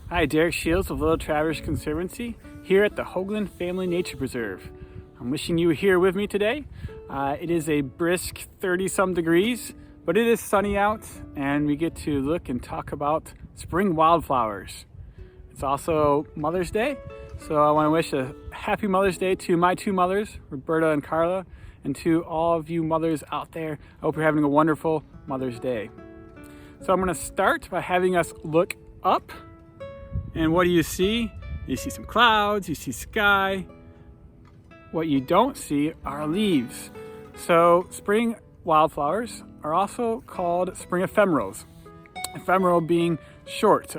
Hi, Derek Shields of Little Traverse Conservancy here at the Hoagland Family Nature Preserve. I'm wishing you were here with me today. It is a brisk 30-some degrees, but it is sunny out and we get to look and talk about spring wildflowers. It's also Mother's Day, so I want to wish a happy Mother's Day to my two mothers, Roberta and Carla, and to all of you mothers out there. I hope you're having a wonderful Mother's Day. So I'm going to start by having us look up. And what do you see? You see some clouds, you see sky. What you don't see are leaves. So spring wildflowers are also called spring ephemerals. Ephemeral being short,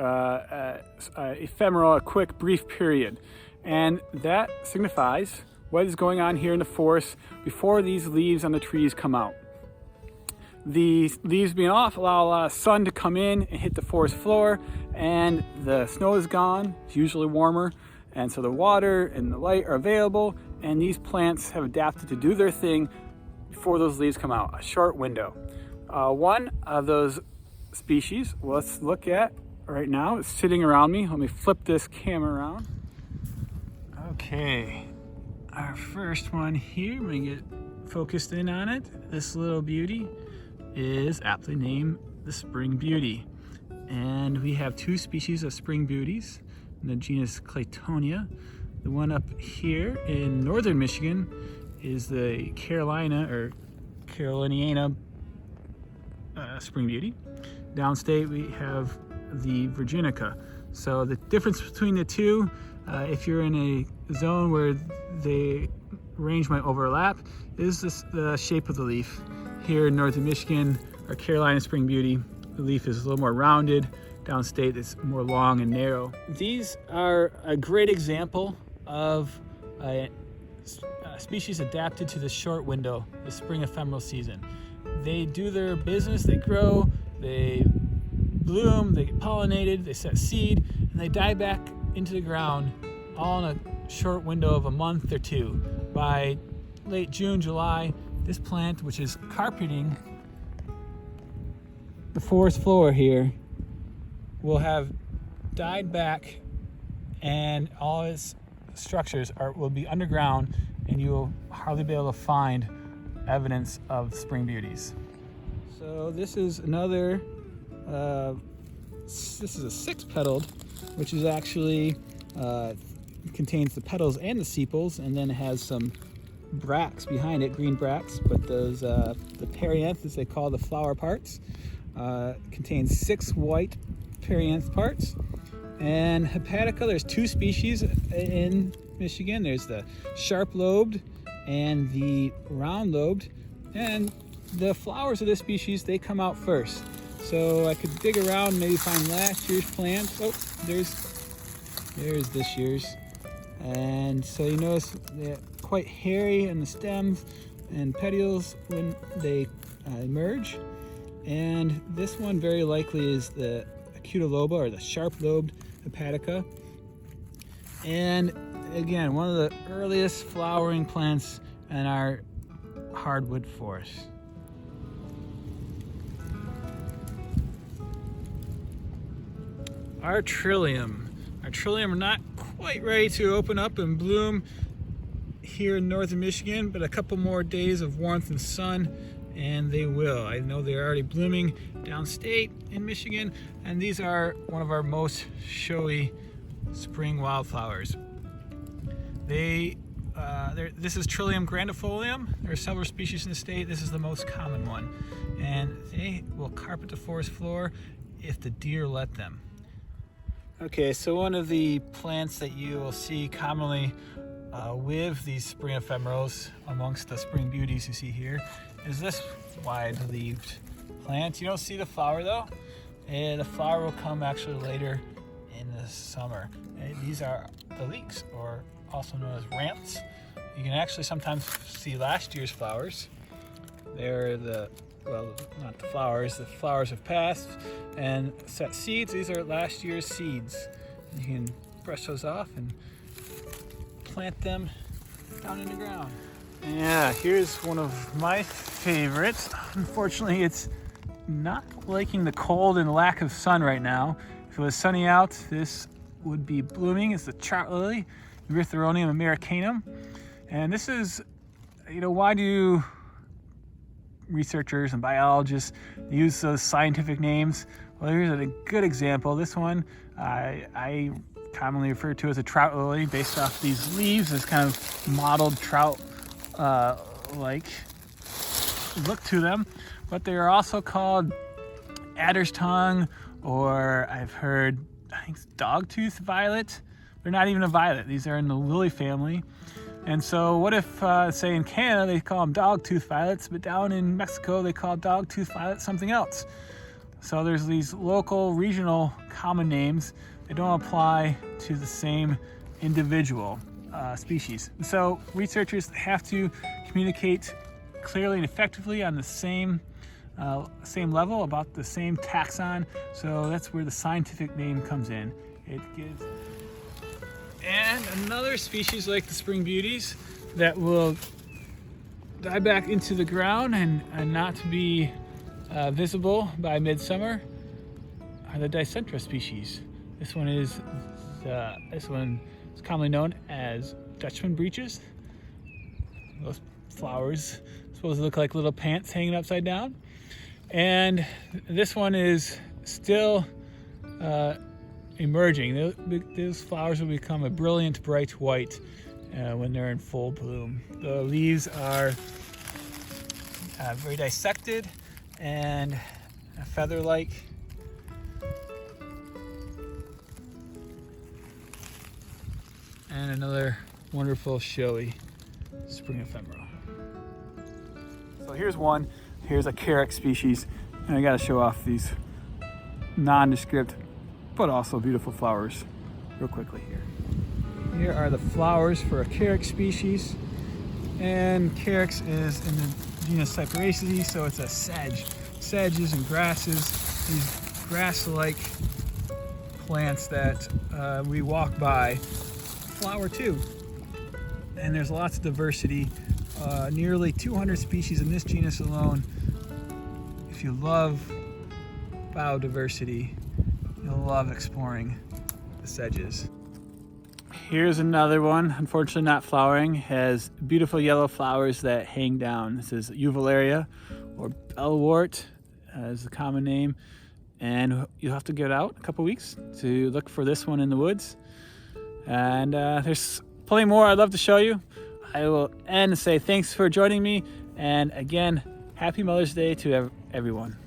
ephemeral, a quick, brief period. And that signifies what is going on here in the forest before these leaves on the trees come out. The leaves being off allow a lot of sun to come in and hit the forest floor, and the snow is gone. It's usually warmer, and so the water and the light are available, and these plants have adapted to do their thing before those leaves come out, a short window. One of those species, let's look at right now, it's sitting around me. Let me flip this camera around. Okay, our first one here, I'm gonna get focused in on it. This little beauty is aptly named the spring beauty. And we have two species of spring beauties in the genus Claytonia. The one up here in northern Michigan is the Carolina or Caroliniana spring beauty. Downstate we have the Virginica. So the difference between the two, if you're in a zone where the range might overlap, is the shape of the leaf. Here in northern Michigan, our Carolina spring beauty, the leaf is a little more rounded. Downstate, it's more long and narrow. These are a great example of a species adapted to the short window, the spring ephemeral season. They do their business, they grow, they bloom, they get pollinated, they set seed, and they die back into the ground all in a short window of a month or two. By late June, July, this plant, which is carpeting the forest floor here, will have died back, and all its structures will be underground, and you will hardly be able to find evidence of spring beauties. So this is another, this is a six-petaled, which is actually contains the petals and the sepals, and then it has some bracts behind it, green bracts, but those the perianth, as they call the flower parts, contains 6 white perianth parts. And hepatica, there's 2 species in Michigan. There's the sharp-lobed and the round-lobed, and the flowers of this species, they come out first. So I could dig around and maybe find last year's plant. Oh, there's this year's. And so you notice they're quite hairy in the stems and petioles when they emerge. And this one very likely is the acutaloba, or the sharp-lobed hepatica. And again, one of the earliest flowering plants in our hardwood forest. Our trillium are not quite ready to open up and bloom here in northern Michigan, but a couple more days of warmth and sun and they will. I know they're already blooming downstate in Michigan, and these are one of our most showy spring wildflowers. This is Trillium grandifolium. There are several species in the state. This is the most common one, and they will carpet the forest floor if the deer let them. Okay, so one of the plants that you will see commonly with these spring ephemerals amongst the spring beauties you see here is this wide-leaved plant. You don't see the flower though, and the flower will come actually later in the summer. And these are the leeks, or also known as ramps. You can actually sometimes see last year's flowers. They're not the flowers have passed and set seeds. These are last year's seeds. You can brush those off and plant them down in the ground. Yeah, here's one of my favorites. Unfortunately, it's not liking the cold and lack of sun right now. If it was sunny out, this would be blooming is the trout lily, Erythronium americanum. And this is, why do researchers and biologists use those scientific names? Well, here's a good example. This one I commonly refer to as a trout lily based off these leaves. This kind of mottled trout like look to them, but they are also called adder's tongue, or I've heard, I think, dogtooth violet. They're not even a violet. These are in the lily family. And so what if, say in Canada, they call them dogtooth violets, but down in Mexico, they call dogtooth violet something else. So there's these local, regional common names. They don't apply to the same individual species. So researchers have to communicate clearly and effectively on the same level about the same taxon. So that's where the scientific name comes in. It gives. And another species like the spring beauties that will die back into the ground and not be visible by midsummer are the Dicentra species. This one is commonly known as Dutchman breeches. Those flowers supposed to look like little pants hanging upside down. And this one is still emerging. Those flowers will become a brilliant bright white when they're in full bloom. The leaves are very dissected and feather-like. And another wonderful showy spring ephemeral. So here's one. Here's a carex species, and I gotta show off these nondescript but also beautiful flowers real quickly here. Here are the flowers for a carex species, and carex is in the genus Cyperaceae, so it's a sedge. Sedges and grasses, these grass-like plants that we walk by, flower too. And there's lots of diversity, nearly 200 species in this genus alone. If you love biodiversity, you'll love exploring the sedges. Here's another one, unfortunately not flowering, has beautiful yellow flowers that hang down. This is Uvularia, or bellwort is the common name. And you'll have to get out a couple weeks to look for this one in the woods. And there's plenty more I'd love to show you. I will end and say thanks for joining me. And again, happy Mother's Day to everyone.